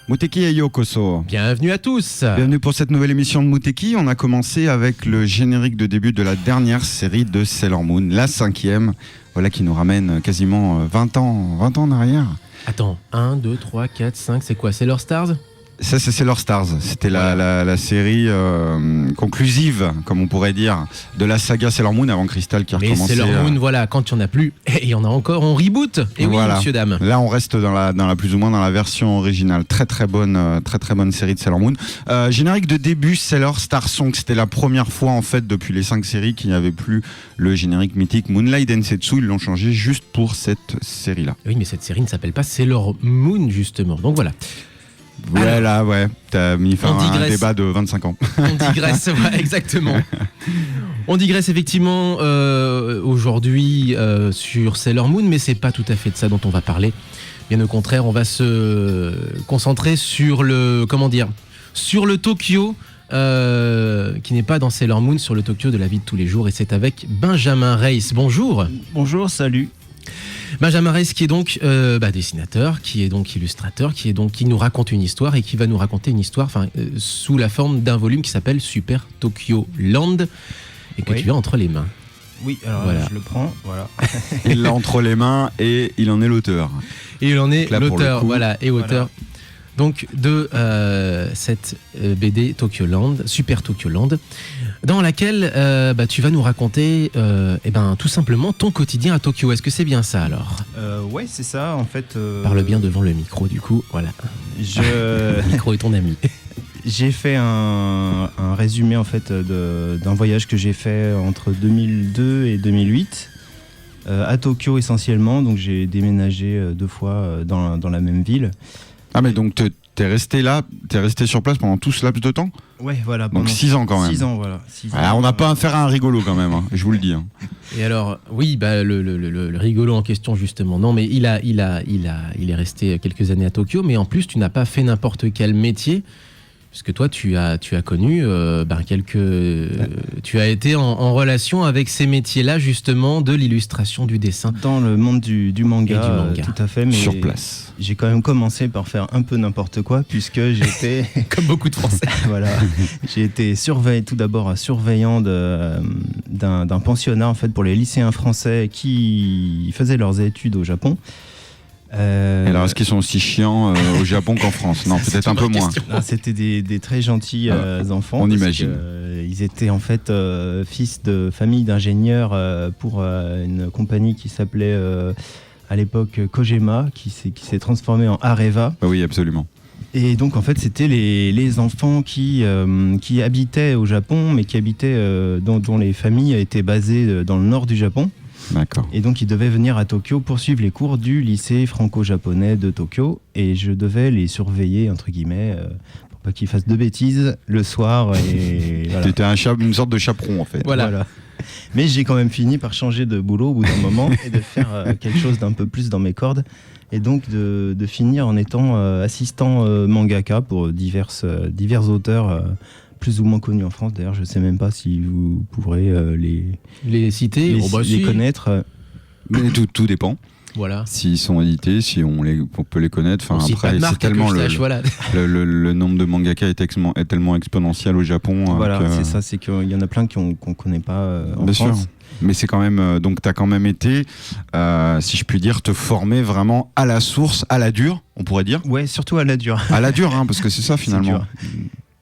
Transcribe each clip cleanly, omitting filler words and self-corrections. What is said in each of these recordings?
Muteki et Yokoso. Bienvenue à tous. Bienvenue pour cette nouvelle émission de Muteki. On a commencé avec le générique de début de la dernière série de Sailor Moon, la 5e, voilà qui nous ramène quasiment 20 ans en arrière. Attends, 1, 2, 3, 4, 5, c'est quoi? Sailor Stars? Ça, c'est Sailor Stars. C'était la série conclusive, comme on pourrait dire, de la saga Sailor Moon avant Crystal qui a recommencé. Mais Sailor Moon, voilà, quand il n'y en a plus, et il y en a encore, on reboot. Et oui, voilà. monsieur, dame. Là, on reste dans la plus ou moins dans la version originale. Très bonne série de Sailor Moon. Générique de début, Sailor Star Song. C'était la première fois, en fait, depuis les 5 séries qu'il n'y avait plus le générique mythique Moonlight Densetsu. Ils l'ont changé juste pour cette série-là. Oui, mais cette série ne s'appelle pas Sailor Moon, justement. Donc voilà. Ouais, t'as mis fin à un débat de 25 ans. On digresse, ouais, exactement. On digresse effectivement aujourd'hui sur Sailor Moon, mais c'est pas tout à fait de ça dont on va parler. Bien au contraire, on va se concentrer sur le Tokyo qui n'est pas dans Sailor Moon, sur le Tokyo de la vie de tous les jours, et c'est avec Benjamin Reiss. Bonjour. Bonjour, salut. Benjamin Reiss, qui est donc dessinateur, qui est donc illustrateur, qui nous raconte une histoire et qui va nous raconter une histoire sous la forme d'un volume qui s'appelle Super Tokyo Land et que tu as entre les mains. Oui, alors voilà. Je le prends, voilà. Il l'a entre les mains et il en est l'auteur. Et il en est là, l'auteur, voilà, et auteur. Voilà. Donc de cette BD Tokyo Land, Super Tokyo Land, dans laquelle tu vas nous raconter tout simplement ton quotidien à Tokyo. Est-ce que c'est bien ça alors? Ouais, c'est ça en fait. Parle bien devant le micro du coup, voilà. Le micro est ton ami. J'ai fait un résumé en fait d'un voyage que j'ai fait entre 2002 et 2008 à Tokyo essentiellement. Donc j'ai déménagé 2 fois dans la même ville. Ah mais donc t'es resté là, t'es resté sur place pendant tout ce laps de temps? Ouais, voilà. Donc 6 ans quand même. 6 ans, voilà. 6 ans, alors, on n'a pas affaire à un rigolo quand même, hein, je vous le dis. Hein. Et alors, oui, le rigolo en question justement. Non, mais il est resté quelques années à Tokyo, mais en plus tu n'as pas fait n'importe quel métier. Parce que toi, tu as connu tu as été en relation avec ces métiers-là, justement, de l'illustration, du dessin. Dans le monde du manga, tout à fait. Mais sur place. J'ai quand même commencé par faire un peu n'importe quoi, puisque j'étais... Comme beaucoup de Français. Voilà. J'ai été tout d'abord surveillant d'un pensionnat, en fait, pour les lycéens français qui faisaient leurs études au Japon. Alors, est-ce qu'ils sont aussi chiants au Japon qu'en France? Non, peut-être un peu moins. C'était des très gentils enfants. On imagine. Ils étaient en fait fils de famille d'ingénieurs pour une compagnie qui s'appelait à l'époque Kojima, qui s'est transformée en Areva. Bah oui, absolument. Et donc en fait c'était les enfants qui habitaient au Japon, mais qui habitaient dont les familles étaient basées dans le nord du Japon. D'accord. Et donc ils devaient venir à Tokyo pour suivre les cours du lycée franco-japonais de Tokyo, et je devais les surveiller entre guillemets pour pas qu'ils fassent de bêtises le soir. Et voilà. T'étais une sorte de chaperon en fait. Voilà. Mais j'ai quand même fini par changer de boulot au bout d'un moment et de faire quelque chose d'un peu plus dans mes cordes, et donc de finir en étant assistant mangaka pour divers auteurs plus ou moins connus en France. D'ailleurs, je ne sais même pas si vous pourrez les citer, les connaître. Mais tout dépend. Voilà. S'ils sont édités, si on peut les connaître. Enfin, après, c'est tellement le nombre de mangaka est tellement exponentiel au Japon. Voilà, c'est ça, c'est qu'il y en a plein qu'on connaît pas en Bien France. sûr. Mais c'est quand même, donc tu as quand même été, si je puis dire, te former vraiment à la source, à la dure, on pourrait dire. Ouais, surtout à la dure. À la dure, hein, parce que c'est ça finalement.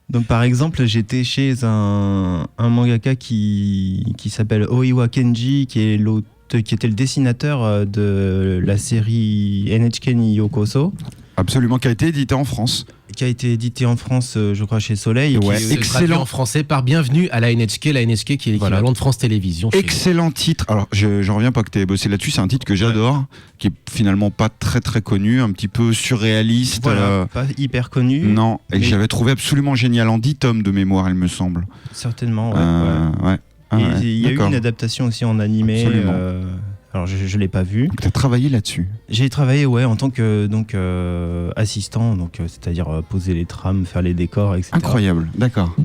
Donc par exemple, j'étais chez un mangaka qui s'appelle Oiwa Kenji, qui était le dessinateur de la série NHK ni Yokoso. Absolument, qui a été édité en France. Qui a été édité en France, je crois, chez Soleil. Ouais, excellent. En français par Bienvenue à la NHK qui est l'équivalent de France Télévisions. Excellent titre. Alors, j'en reviens pas que tu aies bossé là-dessus. C'est un titre que j'adore, qui est finalement pas très très connu, un petit peu surréaliste. Voilà, pas hyper connu. Non, et que j'avais trouvé absolument génial en 10 tomes de mémoire, il me semble. Certainement, ouais. Il y a eu une adaptation aussi en animé. Alors je l'ai pas vu. Tu as travaillé là-dessus? J'ai travaillé en tant que assistant, c'est-à-dire poser les trames, faire les décors, etc. Incroyable, d'accord.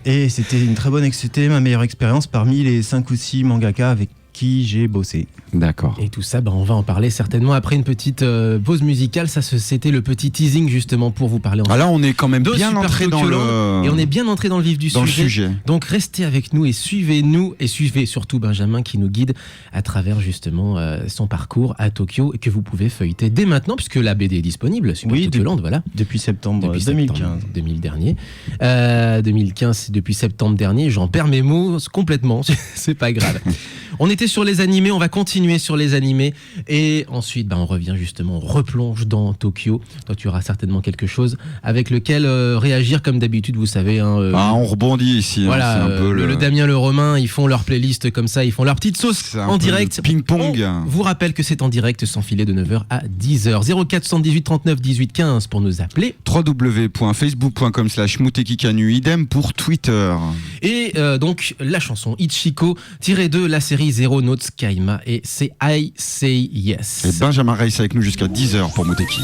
Et c'était ma meilleure expérience parmi les 5 ou 6 mangaka avec qui j'ai bossé. D'accord. Et tout ça, on va en parler certainement après une petite pause musicale. Ça, c'était le petit teasing justement pour vous parler. Là, on est quand même de bien Super entré dans Tokyo et on est bien entré dans le vif du dans le sujet. sujet. Donc restez avec nous et suivez-nous et suivez surtout Benjamin qui nous guide à travers justement son parcours à Tokyo et que vous pouvez feuilleter dès maintenant puisque la BD est disponible. Super Tokyo Land, voilà. Depuis septembre 2015. 2015, c'est depuis septembre dernier. J'en perds mes mots complètement. C'est pas grave. On était sur les animés, on va continuer sur les animés et ensuite on revient justement, on replonge dans Tokyo. Toi tu auras certainement quelque chose avec lequel réagir comme d'habitude, vous savez. On rebondit ici. Voilà, c'est un peu le Damien, le Romain, ils font leur playlist comme ça, ils font leur petite sauce en direct. Ping-pong. On vous rappelle que c'est en direct sans filet de 9h à 10h. 04 78 39 18 15 pour nous appeler. www.facebook.com/mutekikanu, idem pour Twitter. Et donc la chanson Ichiko tirée de la série Zero Notes Kaima et c'est I Say Yes. Et Benjamin Reiss avec nous jusqu'à 10h pour Muteki.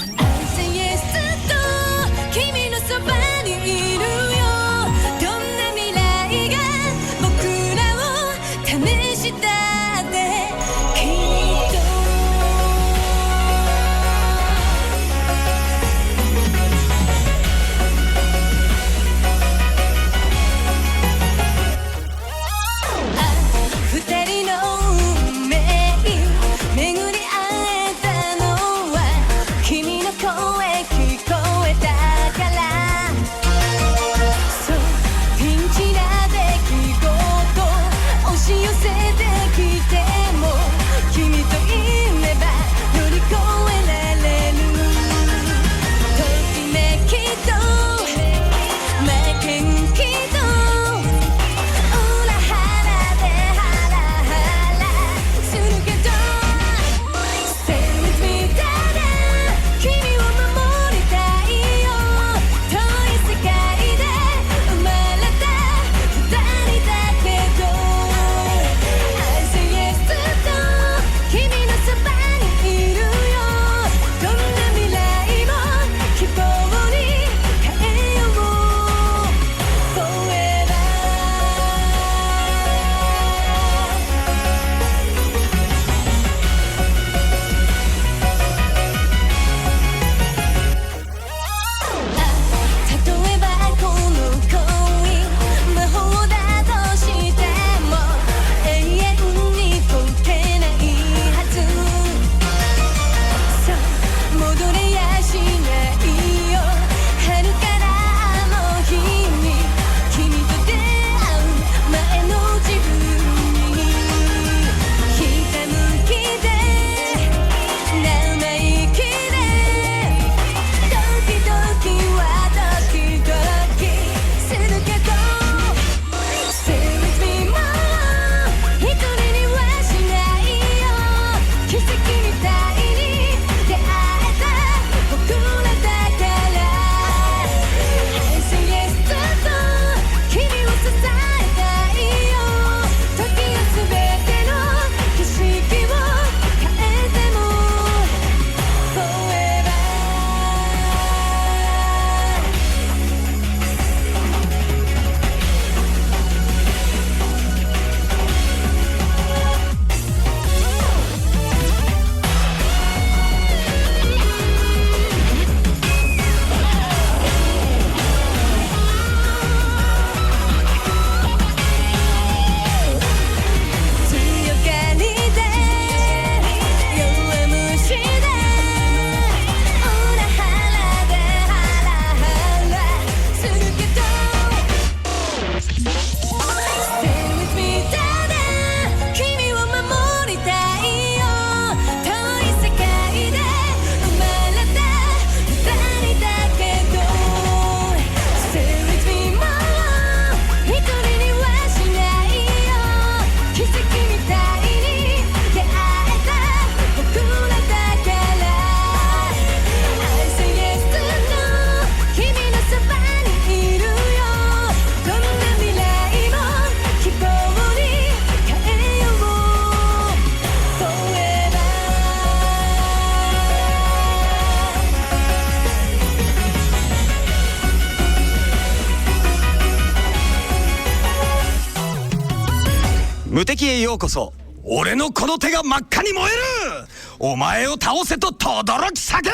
無敵へようこそ。俺のこの手が真っ赤に燃える。お前を倒せと轟き叫ぶ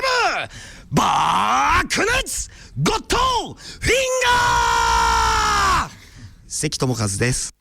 爆熱ゴッドフィンガー。関智一です。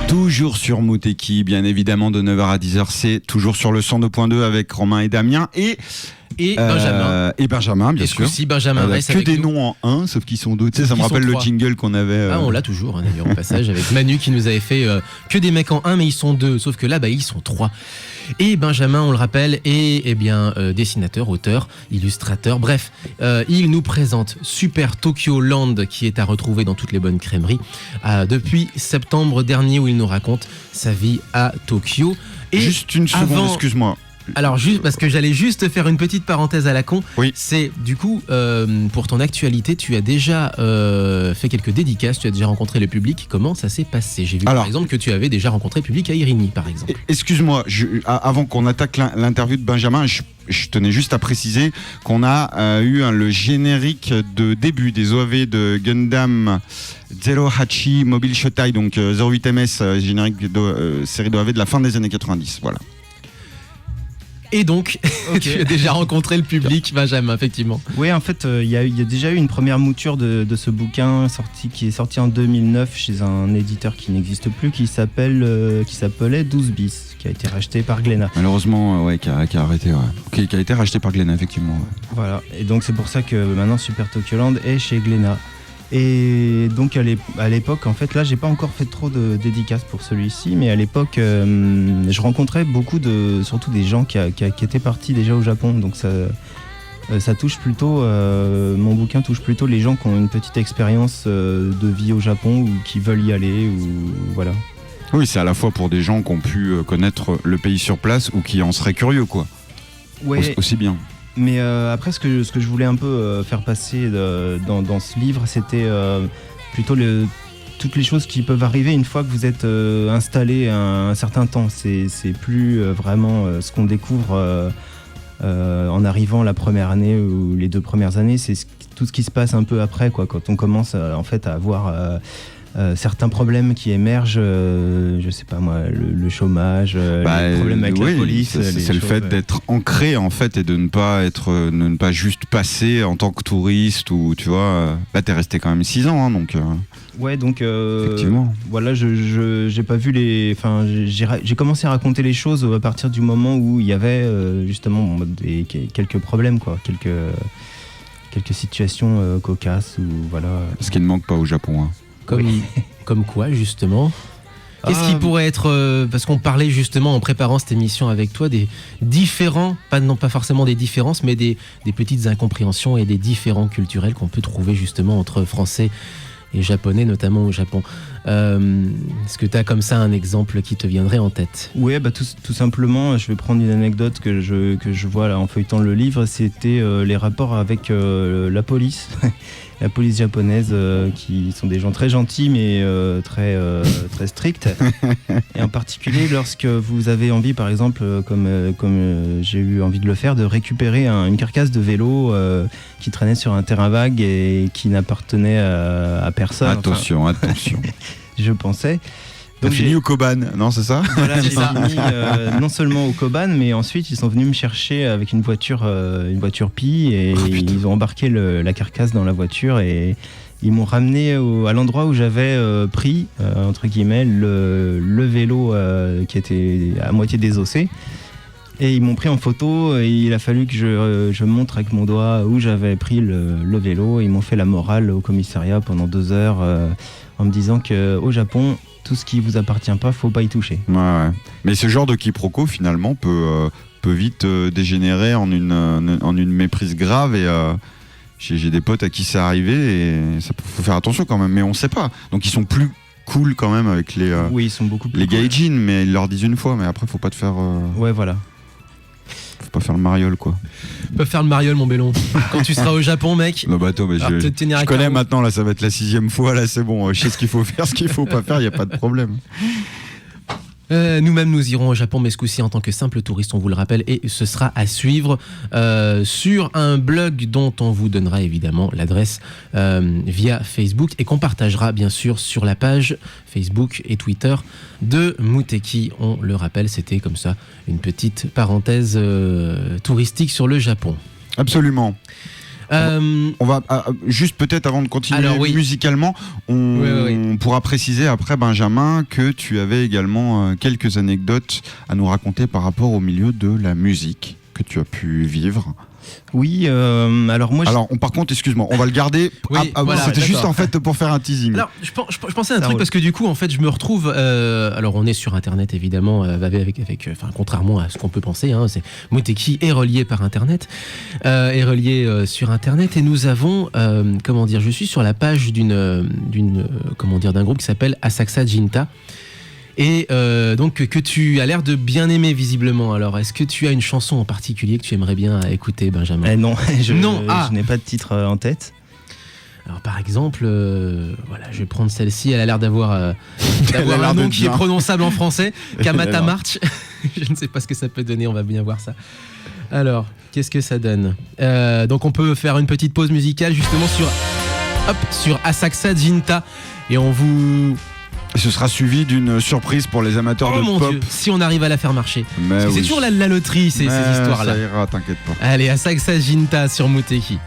Toujours sur Moteki, bien évidemment, de 9h à 10h, c'est toujours sur le 102.2 avec Romain et Damien et Benjamin. Et Benjamin, bien sûr. Aussi Benjamin reste que avec des nous. noms en un, sauf qu'ils sont deux. Tu sais, ça me rappelle le jingle qu'on avait. Ah, on l'a toujours, hein, d'ailleurs, au passage, avec Manu qui nous avait fait que des mecs en un, mais ils sont deux. Sauf que là, ils sont trois. Et Benjamin, on le rappelle, est dessinateur, auteur, illustrateur. Bref, il nous présente Super Tokyo Land, qui est à retrouver dans toutes les bonnes crèmeries depuis septembre dernier, où il nous raconte sa vie à Tokyo. Et juste une seconde, excuse-moi. Alors juste parce que j'allais juste faire une petite parenthèse à la con. Oui. C'est du coup pour ton actualité, tu as déjà fait quelques dédicaces, tu as déjà rencontré le public. Comment ça s'est passé? J'ai vu Alors, par exemple que tu avais déjà rencontré le public à Irigny par exemple. Excuse-moi, avant qu'on attaque l'interview de Benjamin, je tenais juste à préciser qu'on a eu le générique de début des OAV de Gundam Zero Hachi Mobile Shotai, donc 08 MS, générique de série d'OAV de la fin des années 90. Voilà. Et donc, tu as déjà rencontré le public, Benjamin, effectivement. Oui, en fait, il y a déjà eu une première mouture de ce bouquin qui est sorti en 2009 chez un éditeur qui n'existe plus, qui s'appelait 12 bis, qui a été racheté par Glénat. Malheureusement, qui a arrêté, qui a été racheté par Glénat, effectivement. Ouais. Voilà, et donc c'est pour ça que maintenant Super Tokyo Land est chez Glénat. Et donc à l'époque, en fait, là, j'ai pas encore fait trop de dédicaces pour celui-ci, mais à l'époque, je rencontrais surtout des gens qui étaient partis déjà au Japon. Donc ça touche plutôt, mon bouquin touche plutôt les gens qui ont une petite expérience de vie au Japon ou qui veulent y aller, ou voilà. Oui, c'est à la fois pour des gens qui ont pu connaître le pays sur place ou qui en seraient curieux, quoi. Ouais. Aussi bien. Mais après, ce que je voulais un peu faire passer dans ce livre, c'était plutôt toutes les choses qui peuvent arriver une fois que vous êtes installé un certain temps. C'est plus vraiment ce qu'on découvre en arrivant la première année ou les 2 premières années. C'est tout ce qui se passe un peu après, quoi, quand on commence en fait à avoir certains problèmes qui émergent, je sais pas moi, le chômage, les problèmes avec la police. C'est le fait d'être ancré en fait et de ne pas juste passer en tant que touriste, ou tu vois, là t'es resté quand même 6 ans, hein, donc. Ouais, donc effectivement. Voilà, j'ai pas vu j'ai commencé à raconter les choses à partir du moment où il y avait justement quelques problèmes, quoi, quelques situations cocasses, ou voilà. Ce qui ne manque pas au Japon. Hein. Comme quoi, justement? Qu'est-ce qui pourrait être... parce qu'on parlait justement en préparant cette émission avec toi des différents, non pas forcément des différences, mais des petites incompréhensions et des différends culturels qu'on peut trouver justement entre Français et Japonais, notamment au Japon. Est-ce que tu as comme ça un exemple qui te viendrait en tête? Oui, tout simplement, je vais prendre une anecdote que je vois là en feuilletant le livre. C'était les rapports avec la police. La police japonaise, qui sont des gens très gentils mais très stricts. Et en particulier lorsque vous avez envie, par exemple, comme j'ai eu envie de le faire, de récupérer une carcasse de vélo qui traînait sur un terrain vague et qui n'appartenait à personne. Attention. Je pensais. T'as fini au Koban, non, c'est ça? Voilà, j'ai fini non seulement au Koban, mais ensuite ils sont venus me chercher avec une voiture Pi, et ils ont embarqué la carcasse dans la voiture et ils m'ont ramené à l'endroit où j'avais pris, entre guillemets, le vélo qui était à moitié désossé. Et ils m'ont pris en photo et il a fallu que je montre avec mon doigt où j'avais pris le vélo. Ils m'ont fait la morale au commissariat pendant 2 heures en me disant qu'au Japon, tout ce qui vous appartient pas, faut pas y toucher. Ouais. Mais ce genre de quiproquo finalement peut vite dégénérer en une méprise grave, et j'ai des potes à qui c'est arrivé, et ça faut faire attention quand même, mais on sait pas. Donc ils sont plus cool quand même avec oui, ils sont beaucoup plus les cool. gaijin, mais ils leur disent une fois, mais après faut pas te faire ouais, voilà. Faut pas faire le mariole, quoi. Pas faire le mariole, mon bellon. Quand tu seras au Japon, mec. Non, bah attends, je connais maintenant, là ça va être la 6e fois, là c'est bon, je sais ce qu'il faut faire, ce qu'il faut pas faire, y a pas de problème. Nous-mêmes, nous irons au Japon, mais ce coup-ci en tant que simple touriste, on vous le rappelle, et ce sera à suivre sur un blog dont on vous donnera évidemment l'adresse via Facebook, et qu'on partagera bien sûr sur la page Facebook et Twitter de Muteki. On le rappelle, c'était comme ça une petite parenthèse touristique sur le Japon. Absolument. On va juste peut-être avant de continuer musicalement, on pourra préciser après, Benjamin, que tu avais également quelques anecdotes à nous raconter par rapport au milieu de la musique que tu as pu vivre. Oui, alors moi... Alors, par contre, excuse-moi, on va le garder. Voilà, c'était juste en fait pour faire un teasing. Alors, je pensais à un truc parce que du coup, en fait, je me retrouve... alors, on est sur Internet, évidemment, contrairement à ce qu'on peut penser, hein, c'est Muteki est relié par Internet, est relié sur Internet, et nous avons, je suis sur la page d'un groupe qui s'appelle Asakusa Jinta. Et donc que tu as l'air de bien aimer visiblement. Alors, est-ce que tu as une chanson en particulier que tu aimerais bien écouter, Benjamin ? Non, je Ah. n'ai pas de titre en tête. Alors par exemple, voilà, je vais prendre celle-ci. Elle a l'air d'avoir a un l'air nom d'être qui est bien. prononçable en français. Kamata Alors. March. Je ne sais pas ce que ça peut donner. On va bien voir ça. Alors, qu'est-ce que ça donne ? Donc on peut faire une petite pause musicale justement sur Asakusa Jinta. Et on vous... Ce sera suivi d'une surprise pour les amateurs Oh de mon pop. Dieu, si on arrive à la faire marcher. Mais Parce que c'est oui. toujours la loterie, ces Mais histoires-là. Ça ira, t'inquiète pas. Allez, Asakusa Jinta sur Muteki.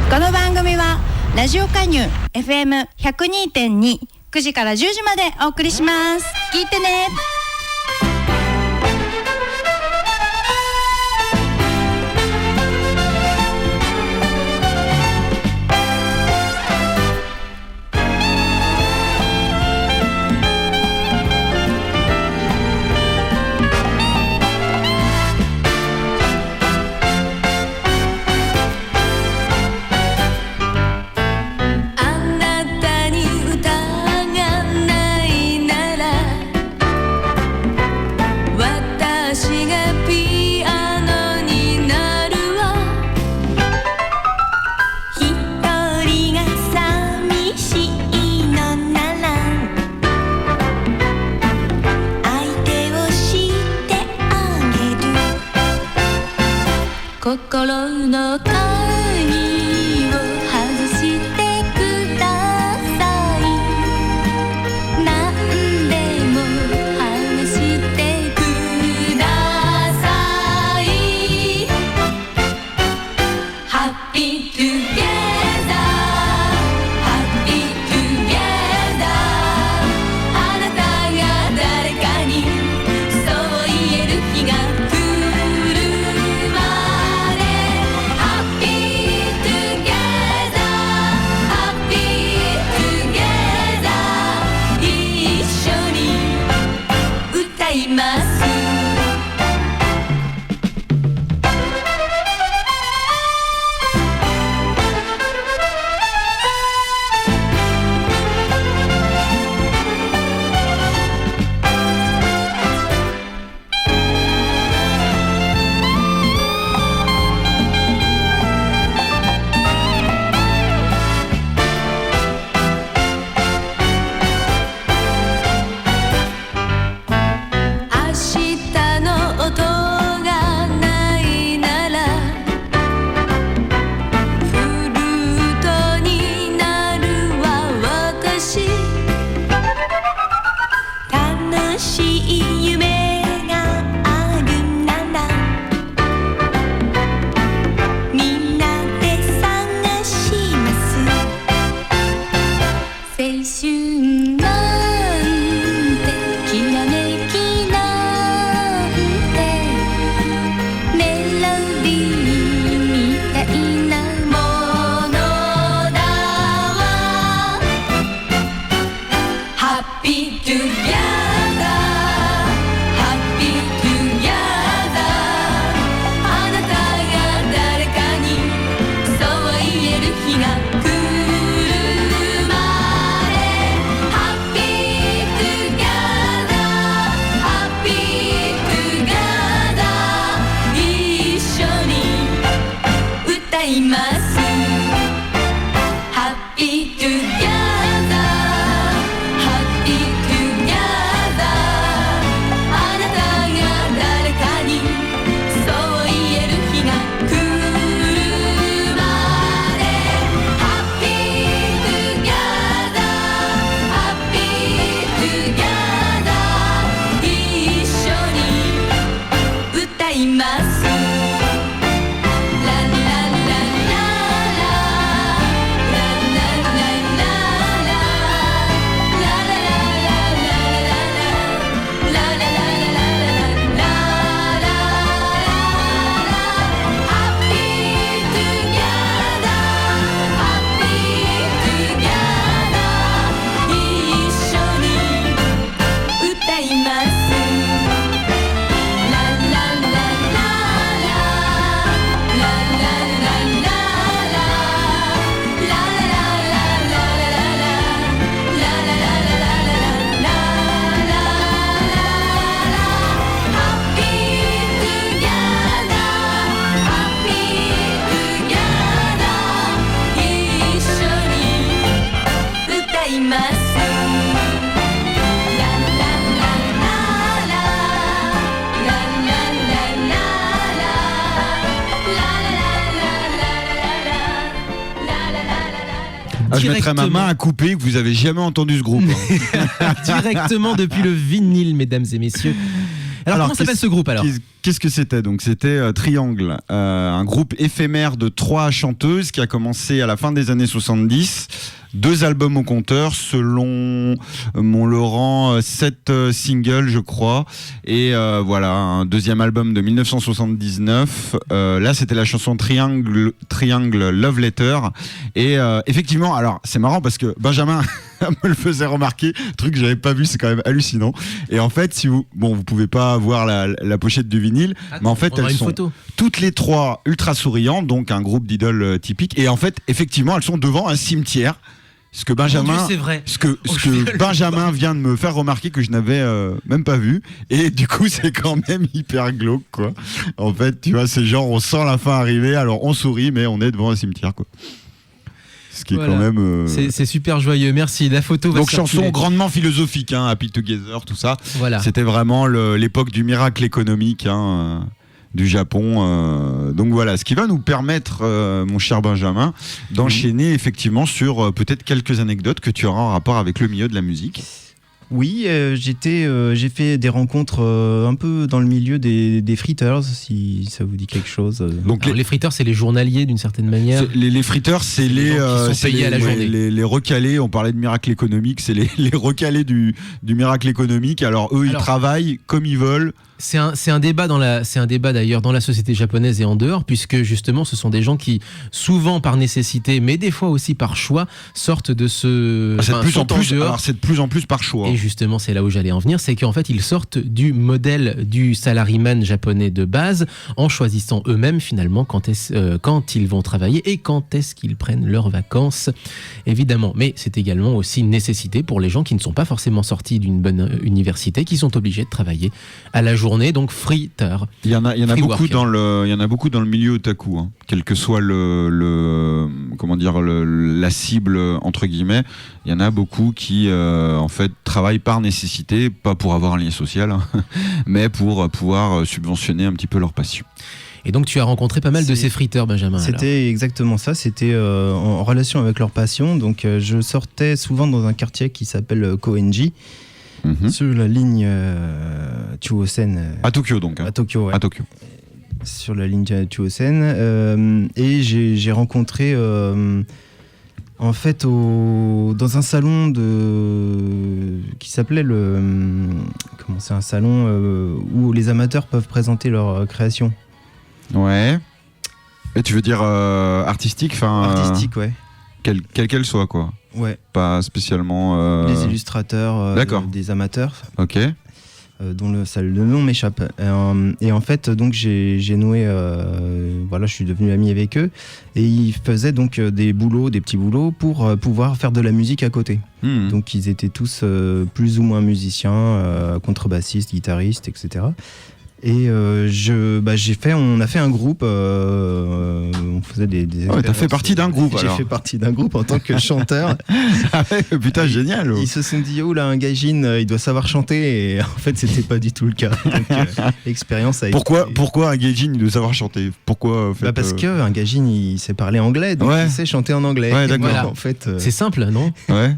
この番組はラジオ加入 FM102.2 9時から10時までお送りします。聞いてね。あなたに歌がないなら je mettrais ma main à couper que vous avez jamais entendu ce groupe. Directement depuis le vinyle, mesdames et messieurs. Alors comment s'appelle ce groupe alors ? Qu'est-ce que c'était ? Donc c'était Triangle, un groupe éphémère de 3 chanteuses qui a commencé à la fin des années 70. 2 albums au compteur, selon mon Laurent, 7 singles je crois, et voilà, un deuxième album de 1979, là c'était la chanson Triangle Love Letter, et effectivement, alors c'est marrant parce que Benjamin me le faisait remarquer, truc que j'avais pas vu, c'est quand même hallucinant, et en fait si vous pouvez pas voir la pochette du vinyle, mais en fait elles sont toutes les 3 ultra souriantes, donc un groupe d'idoles typique, et en fait effectivement elles sont devant un cimetière. Ce que Benjamin, Benjamin vient de me faire remarquer que je n'avais même pas vu, et du coup c'est quand même hyper glauque quoi. En fait, tu vois, c'est genre on sent la fin arriver, alors on sourit mais on est devant un cimetière quoi. Ce qui est quand même. C'est super joyeux. Merci. La photo va donc circuler. Chanson grandement philosophique, hein, Happy Together, tout ça. Voilà. C'était vraiment l'époque du miracle économique. Du Japon, donc voilà, ce qui va nous permettre, mon cher Benjamin, d'enchaîner effectivement sur peut-être quelques anecdotes que tu auras en rapport avec le milieu de la musique. Oui, j'ai fait des rencontres un peu dans le milieu des fritters, si ça vous dit quelque chose. Donc les fritters, c'est les journaliers d'une certaine manière. Les fritters, c'est les qui sont payés à la journée. Les recalés. On parlait de miracle économique, c'est les recalés du miracle économique. Alors eux, ils travaillent comme ils veulent. C'est un débat d'ailleurs dans la société japonaise et en dehors, puisque justement ce sont des gens qui, souvent par nécessité, mais des fois aussi par choix, sortent de ce. C'est de plus en plus par choix. Et justement, c'est là où j'allais en venir, c'est qu'en fait, ils sortent du modèle du salaryman japonais de base, en choisissant eux-mêmes finalement quand ils vont travailler et quand est-ce qu'ils prennent leurs vacances, évidemment. Mais c'est également aussi une nécessité pour les gens qui ne sont pas forcément sortis d'une bonne université, qui sont obligés de travailler à la journée. Donc fritter. Il y en a beaucoup dans le milieu otaku, hein. Quel que soit la cible entre guillemets, il y en a beaucoup qui en fait travaillent par nécessité, pas pour avoir un lien social, hein, mais pour pouvoir subventionner un petit peu leur passion. Et donc tu as rencontré pas mal de ces fritteurs, Benjamin. C'était exactement ça, c'était en relation avec leur passion. Donc je sortais souvent dans un quartier qui s'appelle Koenji. Sur la ligne Chuosen. À Tokyo donc. Hein. À Tokyo, ouais. À Tokyo. Sur la ligne Chuosen. Et j'ai rencontré, en fait, dans un salon qui s'appelait c'est un salon où les amateurs peuvent présenter leur création. Ouais. Et tu veux dire artistique, artistique, ouais. Quelle qu'elle soit, quoi. Ouais. Pas spécialement. Les illustrateurs, des amateurs. Ok. Dont le nom m'échappe. Et en fait, donc j'ai noué. Je suis devenu ami avec eux. Et ils faisaient donc des petits boulots pour pouvoir faire de la musique à côté. Donc ils étaient tous plus ou moins musiciens, contrebassistes, guitaristes, etc. Et on a fait un groupe, on faisait des t'as fait partie d'un groupe alors. J'ai fait partie d'un groupe en tant que chanteur. Ah ouais, putain, génial. Ils se sont dit, oh là, un gaijin, il doit savoir chanter. Et en fait, c'était pas du tout le cas. Donc, l'expérience a été... Pourquoi un gaijin, il doit savoir chanter ? Pourquoi en fait, parce qu'un gaijin, il sait parler anglais, donc il sait chanter en anglais. Ouais, d'accord. Voilà, en fait, c'est simple, non ? Ouais,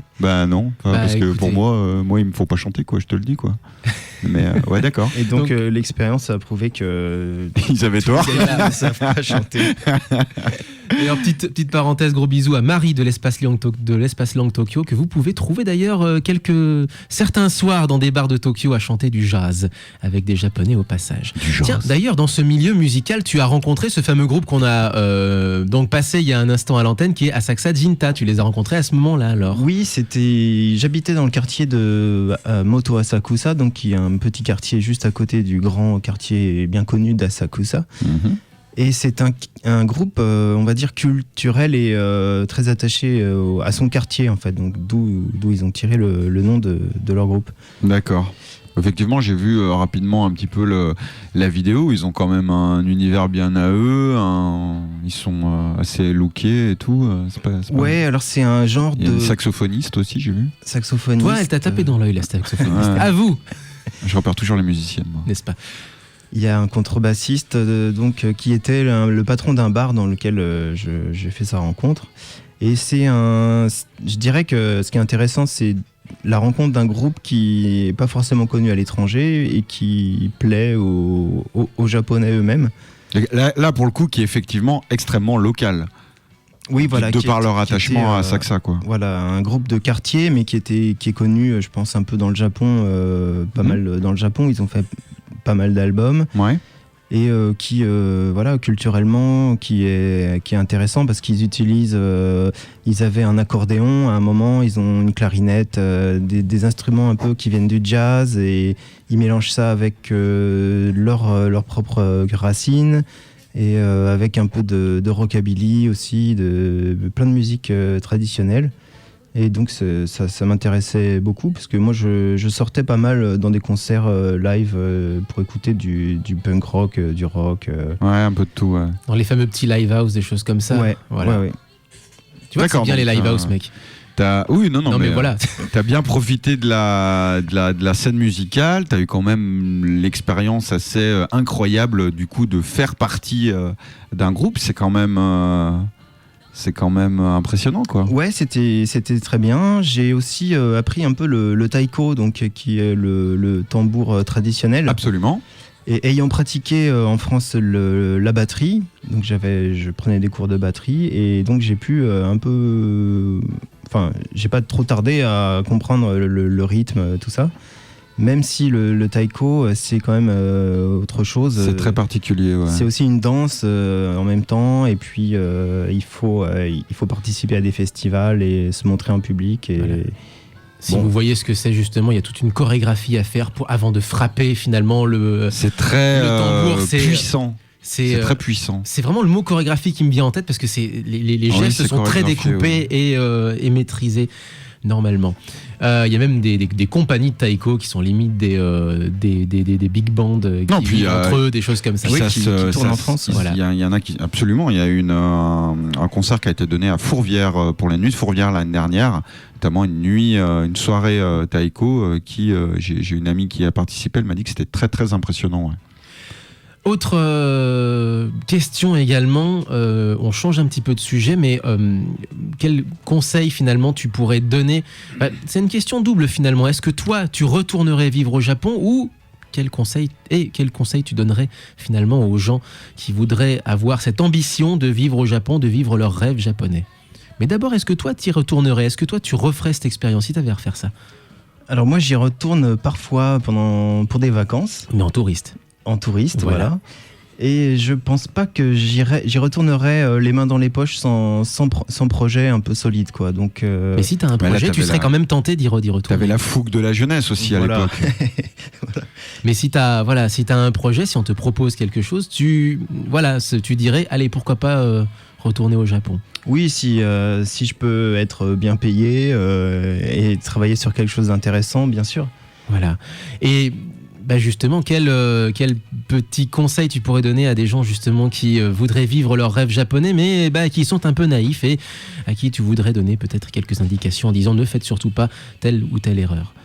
non. Parce que pour moi, il me faut pas chanter, quoi, je te le dis, quoi. Mais ouais, d'accord. Et donc l'expérience a prouvé que ils avaient tort. Ils savent pas chanter. Et alors, petite parenthèse, gros bisous à Marie de l'Espace Langue Tokyo, que vous pouvez trouver d'ailleurs certains soirs dans des bars de Tokyo à chanter du jazz avec des Japonais au passage. Tiens, d'ailleurs, dans ce milieu musical, tu as rencontré ce fameux groupe qu'on a donc passé il y a un instant à l'antenne, qui est Asakusa Jinta. Tu les as rencontrés à ce moment-là, alors ? Oui, j'habitais dans le quartier de Moto Asakusa, donc qui est un petit quartier juste à côté du grand quartier bien connu d'Asakusa. Et c'est un groupe, on va dire, culturel et très attaché à son quartier, en fait. Donc, d'où ils ont tiré le nom de leur groupe. D'accord. Effectivement, j'ai vu rapidement un petit peu la vidéo. Ils ont quand même un univers bien à eux. Ils sont assez lookés et tout. Ouais, alors c'est un genre de... Il y a des saxophonistes aussi, j'ai vu. Saxophoniste. Toi, elle t'a tapé dans l'œil, la saxophoniste. Ouais. À vous. Je repère toujours les musiciennes, moi. N'est-ce pas ? Il y a un contrebassiste qui était le patron d'un bar dans lequel j'ai fait sa rencontre. Et je dirais que ce qui est intéressant, c'est la rencontre d'un groupe qui n'est pas forcément connu à l'étranger et qui plaît aux Japonais eux-mêmes. Là, pour le coup, qui est effectivement extrêmement local. Oui, voilà. De par leur attachement à Saxa, quoi. Voilà, un groupe de quartier, mais qui est connu, je pense, un peu dans le Japon, pas mal dans le Japon. Ils ont fait pas mal d'albums. Ouais. Et qui, voilà, culturellement, qui est intéressant parce qu'ils utilisent, ils avaient un accordéon à un moment, ils ont une clarinette, des instruments un peu qui viennent du jazz et ils mélangent ça avec leurs propres racines et avec un peu de rockabilly aussi, plein de musique traditionnelle. Et donc ça m'intéressait beaucoup parce que moi je sortais pas mal dans des concerts live pour écouter du punk rock, du rock. Ouais, un peu de tout. Ouais. Dans les fameux petits live house, des choses comme ça. Ouais, voilà. ouais. Tu vois que c'est bien les live house, mec. Oui, non, mais voilà. T'as bien profité de la scène musicale. T'as eu quand même l'expérience assez incroyable du coup de faire partie d'un groupe. C'est quand même impressionnant, quoi. Ouais, c'était très bien. J'ai aussi appris un peu le taiko, donc qui est le tambour traditionnel. Absolument. Et ayant pratiqué en France la batterie, donc je prenais des cours de batterie et donc j'ai pu j'ai pas trop tardé à comprendre le rythme, tout ça. Même si le taiko, c'est quand même autre chose. C'est très particulier, ouais. C'est aussi une danse en même temps, et puis il faut participer à des festivals et se montrer en public. Et voilà. Si vous voyez ce que c'est justement, il y a toute une chorégraphie à faire avant de frapper finalement le. C'est très tambour, puissant. C'est très puissant. C'est vraiment le mot chorégraphie qui me vient en tête parce que les gestes sont très découpés et maîtrisés normalement. Il y a même des compagnies de taiko qui sont limite des big bands qui vivent entre eux, des choses comme ça. Oui, qui tournent en France. Voilà. Il y en a qui absolument. Il y a eu un concert qui a été donné à Fourvière pour la nuit de Fourvière l'année dernière, notamment une soirée taiko qui j'ai une amie qui a participé. Elle m'a dit que c'était très très impressionnant. Ouais. Autre question également, on change un petit peu de sujet, mais quel conseil finalement tu pourrais donner ? C'est une question double finalement. Est-ce que toi, tu retournerais vivre au Japon ou quel conseil tu donnerais finalement aux gens qui voudraient avoir cette ambition de vivre au Japon, de vivre leur rêve japonais ? Mais d'abord, est-ce que toi, tu y retournerais ? Est-ce que toi, tu referais cette expérience si tu avais à refaire ça ? Alors moi, j'y retourne parfois pour des vacances. Mais en touriste. En touriste, voilà. Et je pense pas que j'y retournerai les mains dans les poches sans projet un peu solide, quoi. Donc, mais si t'as un projet, tu serais quand même tenté d'y retourner. T'avais la fougue de la jeunesse aussi à l'époque. Voilà. Mais si t'as un projet, si on te propose quelque chose, tu dirais, allez, pourquoi pas retourner au Japon. Oui, si je peux être bien payé et travailler sur quelque chose d'intéressant, bien sûr. Voilà. Et justement, quel petit conseil tu pourrais donner à des gens justement qui voudraient vivre leur rêve japonais, mais qui sont un peu naïfs et à qui tu voudrais donner peut-être quelques indications en disant ne faites surtout pas telle ou telle erreur ?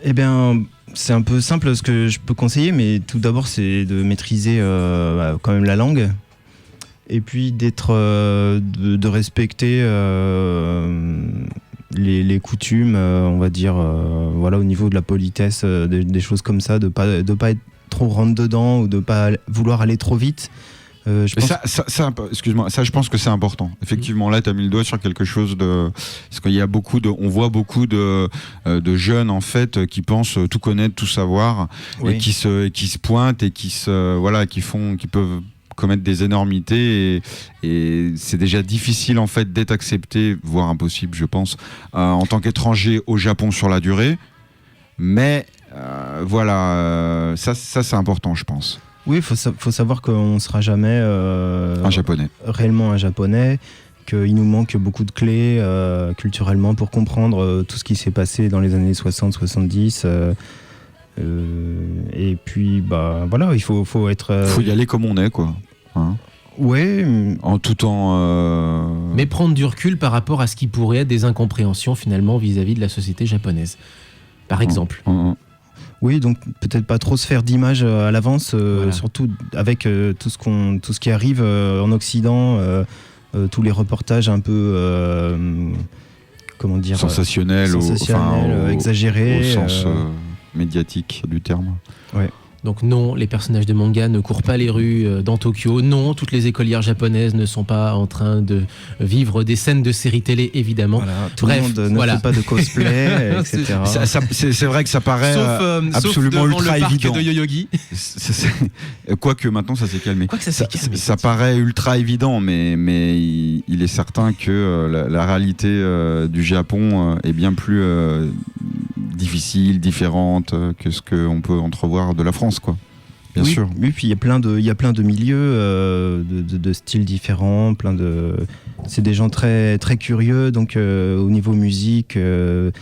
Eh bien, c'est un peu simple ce que je peux conseiller, mais tout d'abord, c'est de maîtriser quand même la langue. Et puis de respecter les coutumes, on va dire, voilà, au niveau de la politesse, des choses comme ça, de pas être trop rentre dedans ou de pas vouloir aller trop vite. Excuse-moi, ça je pense que c'est important. Effectivement, là tu as mis le doigt sur quelque chose parce qu'il y a on voit beaucoup de jeunes en fait qui pensent tout connaître, tout savoir, oui. Et qui se pointent et qui peuvent commettre des énormités et c'est déjà difficile en fait d'être accepté, voire impossible je pense, en tant qu'étranger au Japon sur la durée, mais ça c'est important je pense. Oui, faut savoir qu'on ne sera jamais un japonais. Réellement un japonais, qu'il nous manque beaucoup de clés culturellement pour comprendre tout ce qui s'est passé dans les années 60-70. Et puis voilà, il faut être. Faut y aller comme on est, quoi. Hein, ouais. En tout temps. Mais prendre du recul par rapport à ce qui pourrait être des incompréhensions finalement vis-à-vis de la société japonaise, par exemple. Oui, donc peut-être pas trop se faire d'images à l'avance, voilà. Surtout avec tout ce qui arrive en Occident. tous les reportages un peu comment dire, sensationnel, exagéré, au sens médiatique du terme. Ouais. Donc non, les personnages de manga ne courent pas les rues dans Tokyo. Non, toutes les écolières japonaises ne sont pas en train de vivre des scènes de séries télé, évidemment. Voilà, tout le monde ne fait pas de cosplay, etc. C'est vrai que ça paraît absolument sauf ultra le parc évident. de Yoyogi. Quoique maintenant ça s'est calmé. Quoique ça s'est calmé. Ça paraît ultra évident, mais il est certain que la réalité du Japon est bien plus difficile, différente que ce qu'on peut entrevoir de la France, quoi. Bien sûr. Oui, puis il y a plein de milieux, de styles différents, c'est des gens très très curieux, donc au niveau musique, il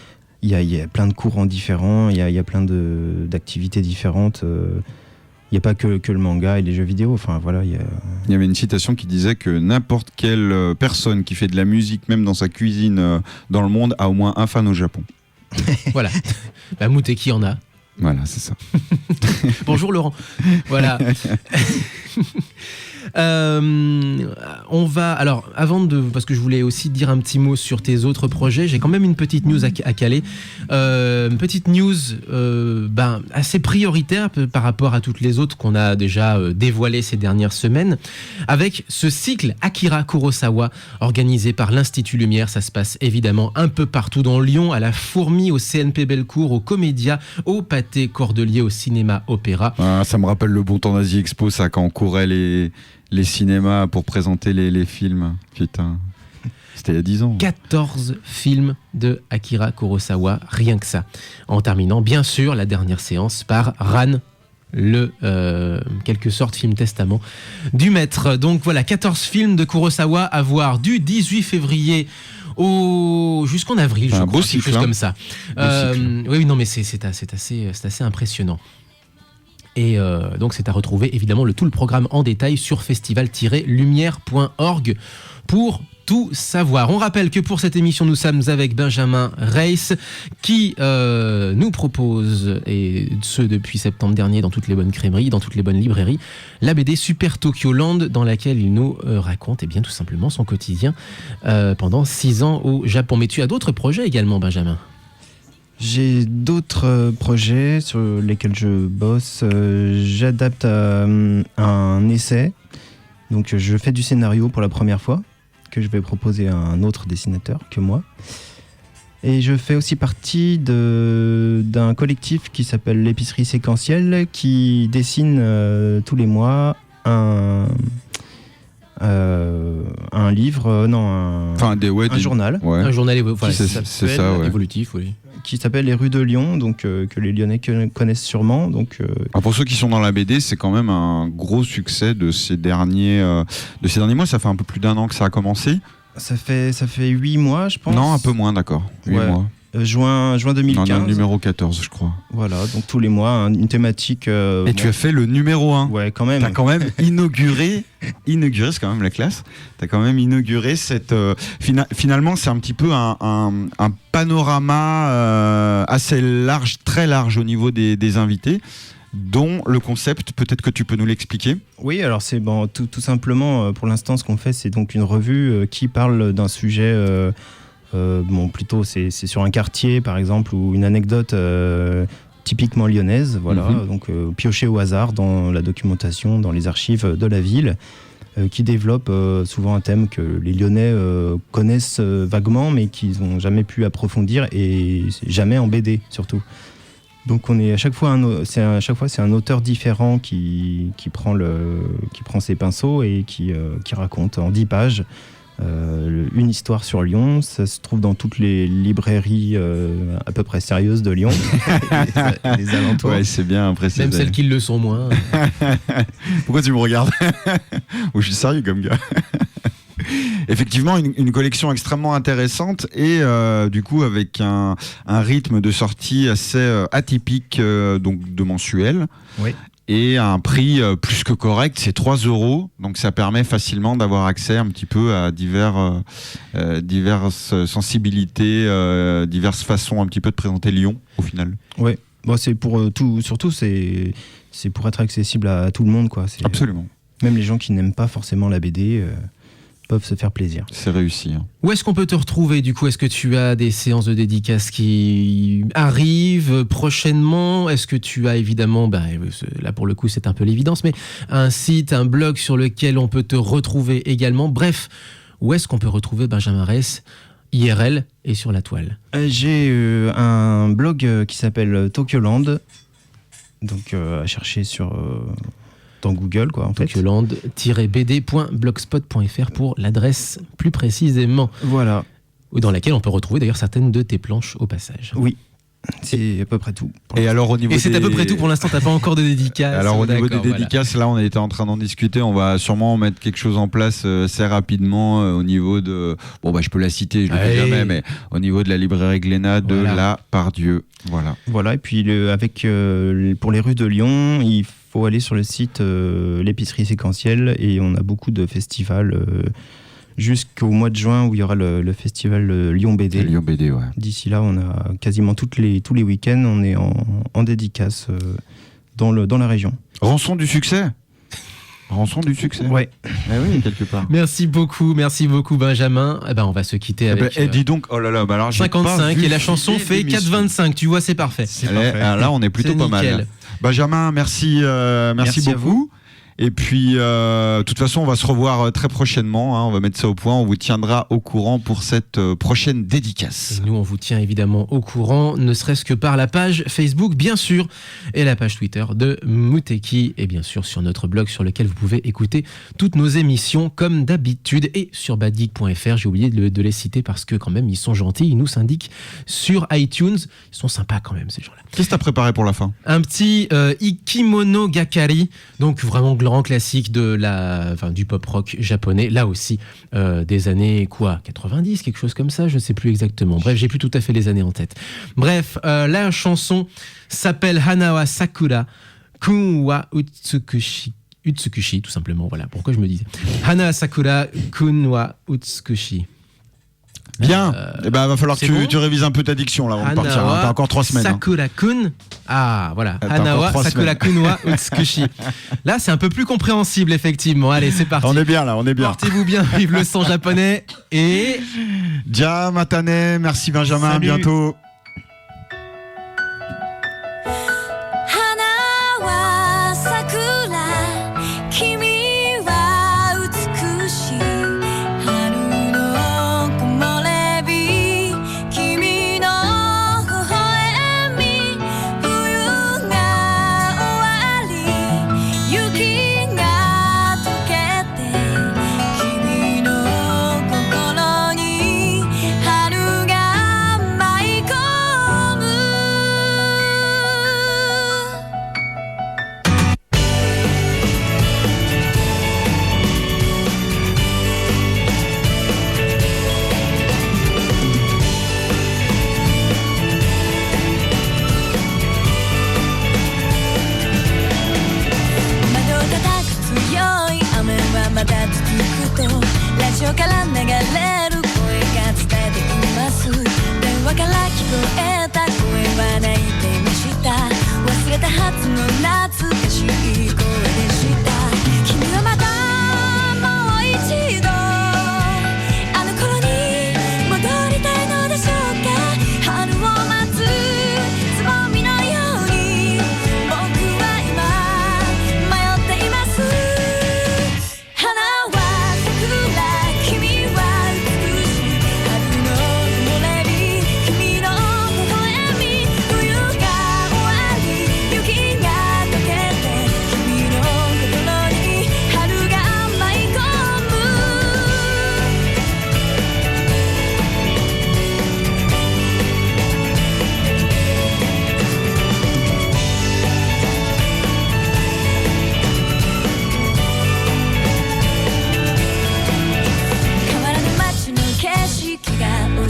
y a plein de courants différents, il y a plein d'activités différentes. Il n'y a pas que le manga et les jeux vidéo. Enfin voilà, il y avait une citation qui disait que n'importe quelle personne qui fait de la musique, même dans sa cuisine dans le monde, a au moins un fan au Japon. Voilà. Bah, Mouteki en a. Voilà, c'est ça. Bonjour Laurent. Voilà. On va alors parce que je voulais aussi dire un petit mot sur tes autres projets, j'ai quand même une petite news à caler, une petite news assez prioritaire par rapport à toutes les autres qu'on a déjà dévoilées ces dernières semaines, avec ce cycle Akira Kurosawa organisé par l'Institut Lumière. Ça se passe évidemment un peu partout dans Lyon, à la Fourmi, au CNP Bellecour, au Comédia, au Pâté Cordelier, au Cinéma Opéra. Ça me rappelle le bon temps d'Asie Expo, ça, quand on courait les cinémas pour présenter les films. Putain, c'était il y a 10 ans. 14 films de Akira Kurosawa, rien que ça. En terminant, bien sûr, la dernière séance par Ran, le quelque sorte film testament du maître. Donc voilà, 14 films de Kurosawa à voir du 18 février jusqu'en avril, je crois, quelque chose comme ça. Oui, non, mais c'est assez impressionnant. Et donc c'est à retrouver évidemment tout le programme en détail sur festival-lumière.org pour tout savoir. On rappelle que pour cette émission nous sommes avec Benjamin Reiss qui nous propose, et ce depuis septembre dernier, dans toutes les bonnes crèmeries, dans toutes les bonnes librairies, la BD Super Tokyo Land, dans laquelle il nous raconte tout simplement son quotidien pendant 6 ans au Japon. Mais tu as d'autres projets également, Benjamin? J'ai d'autres projets sur lesquels je bosse. J'adapte un essai. Donc je fais du scénario pour la première fois, que je vais proposer à un autre dessinateur que moi. Et je fais aussi partie d'un collectif qui s'appelle l'Épicerie Séquentielle, qui dessine tous les mois un livre, un journal. Ouais. Un journal évolutif, oui. Qui s'appelle Les Rues de Lyon, donc que les Lyonnais connaissent sûrement. Donc, pour ceux qui sont dans la BD, c'est quand même un gros succès de ces derniers mois. Ça fait un peu plus d'1 an que ça a commencé. Ça fait 8 mois, je pense. Non, un peu moins, d'accord. 8 mois. Juin 2015. Non, le numéro 14, je crois. Voilà, donc tous les mois, une thématique. Et tu as fait le numéro 1. Ouais, quand même. Tu as quand même inauguré, c'est quand même la classe. Tu as quand même inauguré cette. Finalement, c'est un petit peu un panorama assez large, très large au niveau des invités, dont le concept, peut-être que tu peux nous l'expliquer. Oui, alors c'est tout simplement, pour l'instant, ce qu'on fait, c'est donc une revue qui parle d'un sujet. Plutôt c'est sur un quartier par exemple, ou une anecdote typiquement lyonnaise, voilà. Donc pioché au hasard dans la documentation, dans les archives de la ville, qui développe souvent un thème que les Lyonnais connaissent vaguement, mais qu'ils n'ont jamais pu approfondir, et jamais en BD surtout. Donc on est à chaque fois c'est un auteur différent qui prend ses pinceaux et qui raconte en 10 pages une histoire sur Lyon. Ça se trouve dans toutes les librairies à peu près sérieuses de Lyon, les alentours. Ouais, c'est bien impressionnant. Même celles qui le sont moins. Pourquoi tu me regardes? Je suis sérieux comme gars. Effectivement, une collection extrêmement intéressante, et du coup avec un rythme de sortie assez atypique, donc de mensuel. Oui. Et à un prix plus que correct, c'est 3 €. Donc ça permet facilement d'avoir accès un petit peu à diverses sensibilités, diverses façons un petit peu de présenter Lyon au final. Ouais, c'est pour tout, surtout c'est pour être accessible à tout le monde, quoi. Absolument. Même les gens qui n'aiment pas forcément la BD peuvent se faire plaisir. C'est réussi. Hein. Où est-ce qu'on peut te retrouver du coup? Est-ce que tu as des séances de dédicaces qui arrivent prochainement? Est-ce que tu as évidemment, là pour le coup c'est un peu l'évidence, mais un site, un blog sur lequel on peut te retrouver également? Bref, où est-ce qu'on peut retrouver Benjamin Reyes IRL et sur la toile? J'ai un blog qui s'appelle Tokyoland, donc à chercher dans Google quoi en fait. Tokyoland-bd.blogspot.fr pour l'adresse plus précisément. Voilà. Dans laquelle on peut retrouver d'ailleurs certaines de tes planches au passage. Oui. C'est à peu près tout. Et alors au niveau c'est à peu près tout pour l'instant, t'as pas encore de dédicaces. Alors au niveau des dédicaces, là on était en train d'en discuter, on va sûrement mettre quelque chose en place assez rapidement au niveau de... je peux la citer, je le fais jamais, mais au niveau de la librairie Glénat de La Pardieu. Voilà, et puis pour les rues de Lyon, il faut aller sur le site l'épicerie séquentielle et on a beaucoup de festivals jusqu'au mois de juin où il y aura le festival Lyon BD. Lyon BD, ouais. D'ici là, on a quasiment tous les week-ends, on est en dédicace dans la région. Rançon du succès. Ouais. Oui, quelque part. Merci beaucoup Benjamin. On va se quitter avec. Dis donc, oh là là, alors 55 et la chanson fait 4,25. Tu vois, c'est parfait. Là, on est plutôt pas mal. Benjamin, merci beaucoup. Et puis, de toute façon, on va se revoir très prochainement. Hein, on va mettre ça au point. On vous tiendra au courant pour cette prochaine dédicace. Et nous, on vous tient évidemment au courant, ne serait-ce que par la page Facebook, bien sûr, et la page Twitter de Muteki, et bien sûr sur notre blog sur lequel vous pouvez écouter toutes nos émissions comme d'habitude, et sur badgeek.fr. J'ai oublié de les citer parce que quand même, ils sont gentils. Ils nous syndiquent sur iTunes. Ils sont sympas quand même, ces gens-là. Qu'est-ce que tu as préparé pour la fin? Un petit Ikimono Gakari, donc vraiment grand classique du pop rock japonais, là aussi des années 90, quelque chose comme ça, je ne sais plus exactement. Bref, j'ai plus tout à fait les années en tête. Bref, la chanson s'appelle Hanawa Sakura Kun wa Utsukushi, tout simplement, voilà pourquoi je me disais Hana Sakura Kun wa Utsukushi. Bien, va falloir que tu révises un peu ta diction là avant de partir. T'as encore 3 semaines. Sakura-kun. Ah, voilà. Hanawa Sakura-kun wa Utsukushi. Là, c'est un peu plus compréhensible, effectivement. Allez, c'est parti. On est bien. Portez-vous bien, vive le son japonais. Et. Ja Matane, merci Benjamin, salut. À bientôt.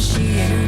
教える